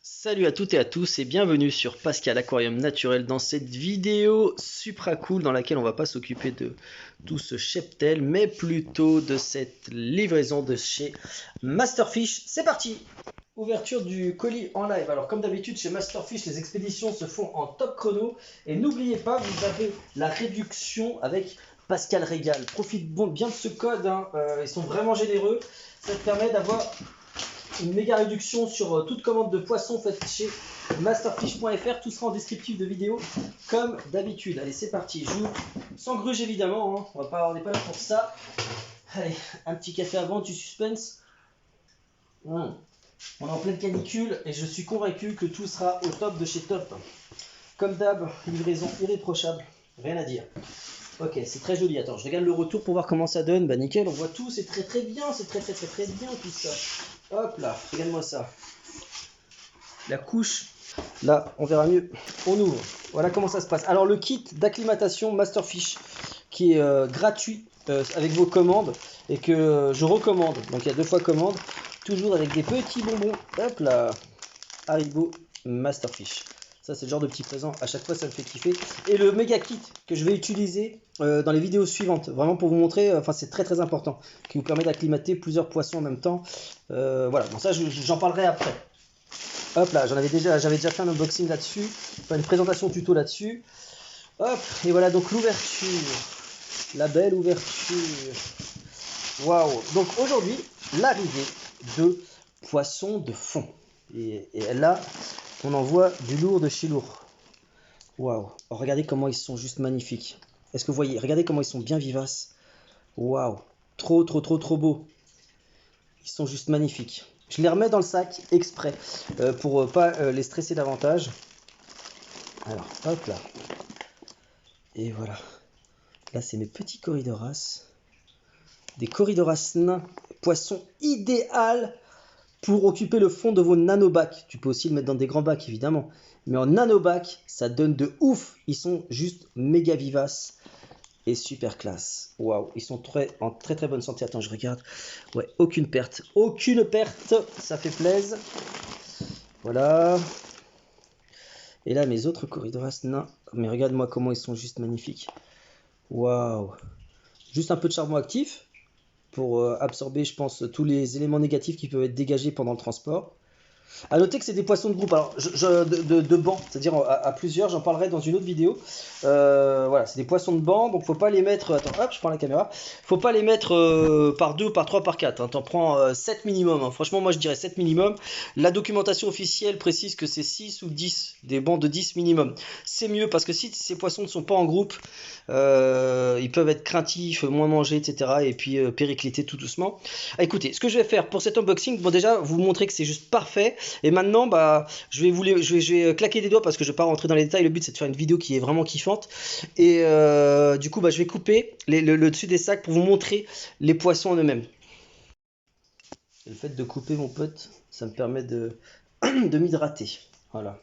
Salut à toutes et à tous et bienvenue sur Pascal Aquarium Naturel dans cette vidéo supra cool dans laquelle on va pas s'occuper de tout ce cheptel mais plutôt de cette livraison de chez Masterfish. C'est parti! Ouverture du colis en live. Alors comme d'habitude chez Masterfish les expéditions se font en top chrono et n'oubliez pas vous avez la réduction avec Pascal Régal. Profite bien de ce code, hein. Ils sont vraiment généreux. Ça te permet d'avoir une méga réduction sur toute commande de poisson faite chez masterfish.fr. Tout sera en descriptif de vidéo comme d'habitude. Allez, c'est parti. J'ouvre sans gruge évidemment, hein. On n'est pas là pour ça. Allez, un petit café avant, du suspense. On est en pleine canicule et je suis convaincu que tout sera au top de chez Top. Comme d'hab, livraison irréprochable, rien à dire. Ok, c'est très joli. Attends, je regarde le retour pour voir comment ça donne. Bah nickel, on voit tout, c'est très bien, c'est très bien tout ça. Hop là, regarde-moi ça. La couche, là, on verra mieux. On ouvre. Voilà comment ça se passe. Alors le kit d'acclimatation Masterfish qui est gratuit avec vos commandes et que je recommande. Donc il y a 2 fois commande, toujours avec des petits bonbons. Hop là, Haribo Masterfish. Ça c'est le genre de petit présent, à chaque fois ça me fait kiffer. Et le méga kit que je vais utiliser dans les vidéos suivantes, vraiment pour vous montrer, enfin c'est très important, qui vous permet d'acclimater plusieurs poissons en même temps. Voilà, bon ça j'en parlerai après. Hop là, j'avais déjà fait un unboxing là-dessus, enfin une présentation tuto là-dessus. Hop, et voilà donc l'ouverture, la belle ouverture. Waouh! Donc aujourd'hui, l'arrivée de poissons de fond. Et là, on en voit du lourd de chez lourd. Waouh! Oh, regardez comment ils sont juste magnifiques. Est-ce que vous voyez? Regardez comment ils sont bien vivaces. Waouh! Trop beaux. Ils sont juste magnifiques. Je les remets dans le sac exprès pour pas les stresser davantage. Alors, hop là. Et voilà. Là, c'est mes petits corydoras. Des corydoras nains. Poisson idéal pour occuper le fond de vos nanobacs. Tu peux aussi le mettre dans des grands bacs, évidemment. Mais en nanobac, ça donne de ouf. Ils sont juste méga vivaces et super classe. Waouh, ils sont en très bonne santé. Attends, je regarde. Ouais, aucune perte. Aucune perte. Ça fait plaisir. Voilà. Et là, mes autres corydoras nains. Mais regarde-moi comment ils sont juste magnifiques. Waouh. Juste un peu de charbon actif pour absorber, je pense, tous les éléments négatifs qui peuvent être dégagés pendant le transport. A noter que c'est des poissons de groupe, alors de banc, c'est-à-dire à plusieurs, j'en parlerai dans une autre vidéo. Voilà, c'est des poissons de banc, donc faut pas les mettre. Attends, hop, je prends la caméra. Faut pas les mettre par 2, par 3, par 4. Hein. T'en prends 7 minimum. Hein. Franchement, moi je dirais 7 minimum. La documentation officielle précise que c'est 6 ou 10, des bancs de 10 minimum. C'est mieux parce que si ces poissons ne sont pas en groupe, ils peuvent être craintifs, moins mangés, etc. Et puis péricliter tout doucement. Ah, écoutez, ce que je vais faire pour cet unboxing, bon déjà vous montrer que c'est juste parfait. Et maintenant, bah, je vais claquer des doigts parce que je ne vais pas rentrer dans les détails. Le but, c'est de faire une vidéo qui est vraiment kiffante. Et du coup, bah, je vais couper le dessus des sacs pour vous montrer les poissons en eux-mêmes. Le fait de couper, mon pote, ça me permet de m'hydrater. Voilà.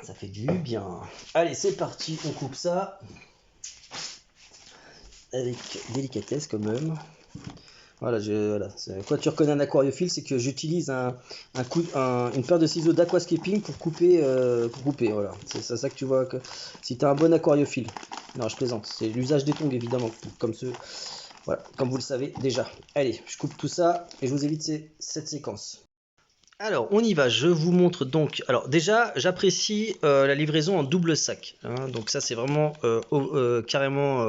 Ça fait du bien. Allez, c'est parti. On coupe ça. Avec délicatesse, quand même. Voilà, quoi tu reconnais un aquariophile, c'est que j'utilise une paire de ciseaux d'aquascaping pour couper, voilà. C'est ça que tu vois si tu as un bon aquariophile. Non, je plaisante, c'est l'usage des tongs évidemment, voilà, comme vous le savez déjà. Allez, je coupe tout ça et je vous évite cette séquence. Alors, on y va, je vous montre donc. Alors déjà, j'apprécie la livraison en double sac. Hein, donc ça, c'est vraiment carrément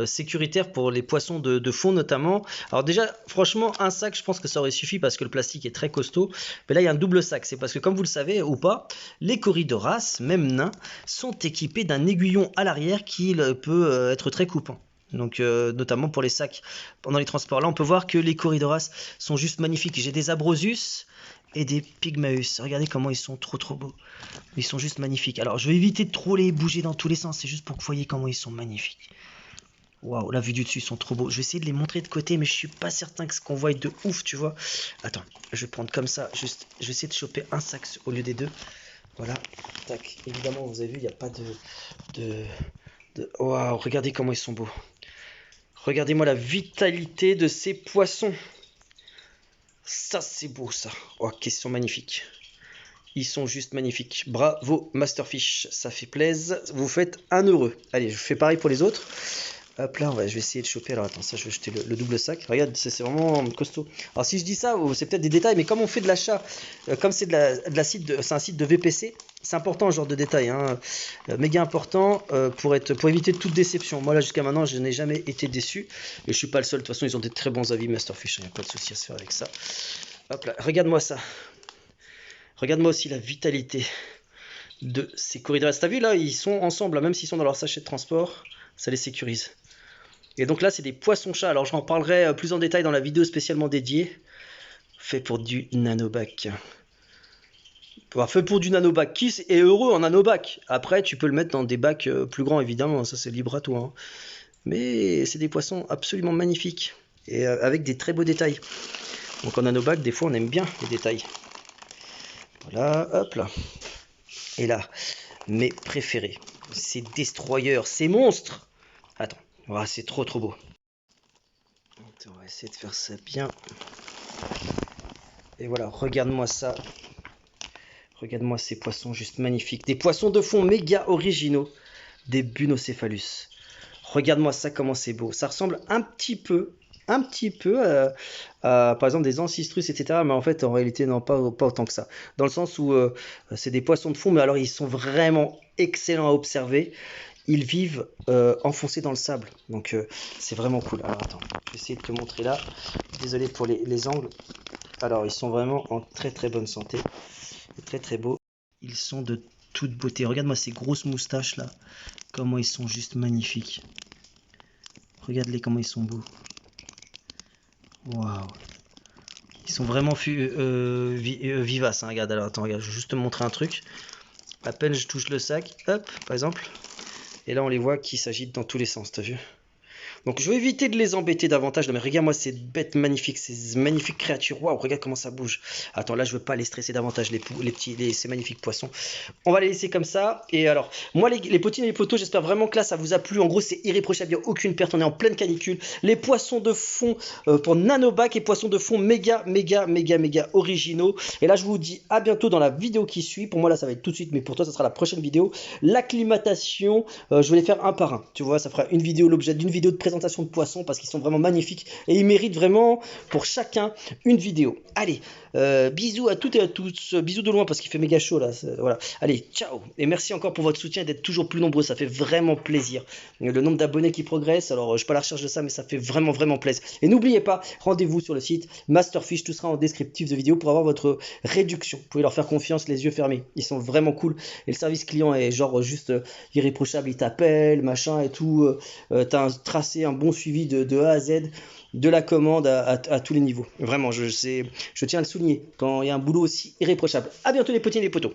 sécuritaire pour les poissons de fond notamment. Alors déjà, franchement, un sac, je pense que ça aurait suffi parce que le plastique est très costaud. Mais là, il y a un double sac. C'est parce que, comme vous le savez ou pas, les corydoras, même nains, sont équipés d'un aiguillon à l'arrière qui peut être très coupant. Donc notamment pour les sacs pendant les transports. Là, on peut voir que les corydoras sont juste magnifiques. J'ai des abrosus et des pygmaeus. Regardez comment ils sont trop beaux. Ils sont juste magnifiques. Alors je vais éviter de trop les bouger dans tous les sens. C'est juste pour que vous voyez comment ils sont magnifiques. Waouh, la vue du dessus, ils sont trop beaux. Je vais essayer de les montrer de côté, mais je suis pas certain que ce qu'on voit est de ouf, tu vois. Attends, je vais prendre comme ça. Juste, je vais essayer de choper un sac au lieu des deux. Voilà. Tac. Évidemment, vous avez vu, il n'y a pas de... Waouh, regardez comment ils sont beaux. Regardez-moi la vitalité de ces poissons. Ça, c'est beau, ça. Oh, qu'ils sont magnifiques. Ils sont juste magnifiques. Bravo, Masterfish. Ça fait plaisir. Vous faites un heureux. Allez, je fais pareil pour les autres. Hop là, je vais essayer de choper. Alors attends, ça, je vais jeter le double sac. Regarde, c'est vraiment costaud. Alors si je dis ça, c'est peut-être des détails, mais comme on fait de l'achat, comme c'est c'est un site de VPC, c'est important ce genre de détails, hein. Méga important pour éviter toute déception. Moi là jusqu'à maintenant, je n'ai jamais été déçu. Et je suis pas le seul. De toute façon, ils ont des très bons avis, Masterfish. Il n'y a pas de souci à se faire avec ça. Hop là, regarde-moi ça. Regarde-moi aussi la vitalité de ces corridors. T'as vu là, ils sont ensemble, là, même s'ils sont dans leur sachet de transport, ça les sécurise. Et donc là, c'est des poissons-chats. Alors, j'en parlerai plus en détail dans la vidéo spécialement dédiée. Fait pour du nanobac. Enfin, fait pour du nanobac. Qui est heureux en nanobac? Après, tu peux le mettre dans des bacs plus grands, évidemment. Ça, c'est libre à toi, hein. Mais c'est des poissons absolument magnifiques. Et avec des très beaux détails. Donc en nanobac, des fois, on aime bien les détails. Voilà, hop là. Et là, mes préférés. Ces destroyers, ces monstres. Attends. Oh, c'est trop beau. Attends, on va essayer de faire ça bien. Et voilà, regarde-moi ça. Regarde-moi ces poissons juste magnifiques. Des poissons de fond méga originaux. Des Bunocéphalus. Regarde-moi ça, comment c'est beau. Ça ressemble un petit peu par exemple des Ancistrus, etc. Mais en fait, en réalité, non, pas autant que ça. Dans le sens où c'est des poissons de fond, mais alors ils sont vraiment excellents à observer. Ils vivent enfoncés dans le sable. Donc c'est vraiment cool. Alors attends, je vais essayer de te montrer là. Désolé pour les angles. Alors ils sont vraiment en très bonne santé. Très beaux. Ils sont de toute beauté. Regarde-moi ces grosses moustaches là. Comment ils sont juste magnifiques. Regarde-les comment ils sont beaux. Waouh. Ils sont vraiment vivaces. Hein. Regarde, alors attends, regarde, je vais juste te montrer un truc. À peine je touche le sac, hop, par exemple. Et là, on les voit qui s'agitent dans tous les sens, t'as vu? Donc, je vais éviter de les embêter davantage. Non, mais regarde-moi ces bêtes magnifiques, ces magnifiques créatures. Waouh, regarde comment ça bouge. Attends, là, je veux pas les stresser davantage, ces magnifiques poissons. On va les laisser comme ça. Et alors, moi, les potines et les poteaux, j'espère vraiment que là, ça vous a plu. En gros, c'est irréprochable, il n'y a aucune perte. On est en pleine canicule. Les poissons de fond pour nanobac et poissons de fond méga originaux. Et là, je vous dis à bientôt dans la vidéo qui suit. Pour moi, là, ça va être tout de suite, mais pour toi, ça sera la prochaine vidéo. L'acclimatation, je vais les faire un par un. Tu vois, ça fera une vidéo, l'objet d'une vidéo de présentation de poissons parce qu'ils sont vraiment magnifiques et ils méritent vraiment pour chacun une vidéo. Allez, bisous à toutes et à tous, bisous de loin parce qu'il fait méga chaud là, voilà. Allez, ciao et merci encore pour votre soutien et d'être toujours plus nombreux, ça fait vraiment plaisir. Le nombre d'abonnés qui progresse, alors je suis pas à la recherche de ça mais ça fait vraiment plaisir. Et n'oubliez pas, rendez-vous sur le site Masterfish, tout sera en descriptif de vidéo pour avoir votre réduction. Vous pouvez leur faire confiance les yeux fermés, ils sont vraiment cool et le service client est genre juste irréprochable, ils t'appellent, machin et tout, t'as un tracé, un bon suivi de A à Z, de la commande à tous les niveaux. Vraiment, je tiens à le souligner, quand il y a un boulot aussi irréprochable. A bientôt les petits et les potos.